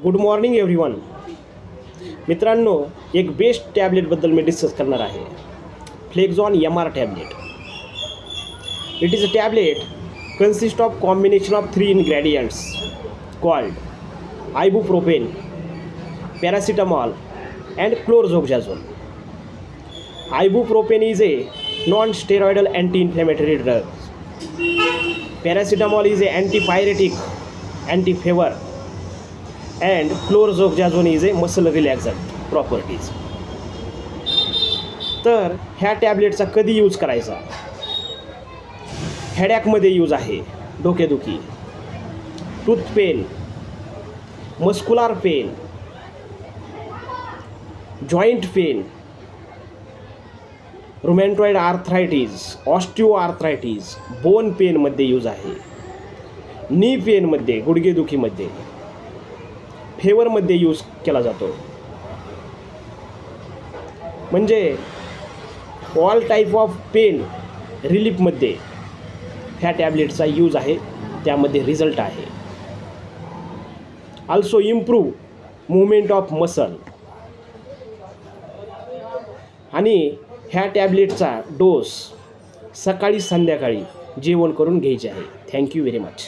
Good morning everyone. मित्रांनो, एक best टॅबलेटबद्दल मी discuss करणार आहे. फ्लेक्झॉन MR tablet. It is a tablet consist of combination of 3 ingredients called ibuprofen, paracetamol and chlorzoxazone. Ibuprofen is a non-steroidal anti-inflammatory drug. Paracetamol is a antipyretic, anti-fever, and chlorzoxazone is a muscle relaxant properties. तर ह्या टॅबलेटचा कधी use करायचा? हेडॅकमध्ये use आहे, डोकेदुखी, tooth pain, muscular pain, joint pain, rheumatoid arthritis, osteo arthritis, bone पेनमध्ये use आहे, knee पेनमध्ये, गुडघेदुखीमध्ये, फेवरमध्ये यूज केला जातो. म्हणजे ऑल टाईप ऑफ पेन रिलीफमध्ये ह्या टॅबलेटचा यूज आहे, त्यामध्ये रिझल्ट आहे. Also improve movement of muscle. आणि ह्या टॅबलेटचा डोस सकाळी संध्याकाळी जेवण करून घ्यायचे आहे. Thank you very much.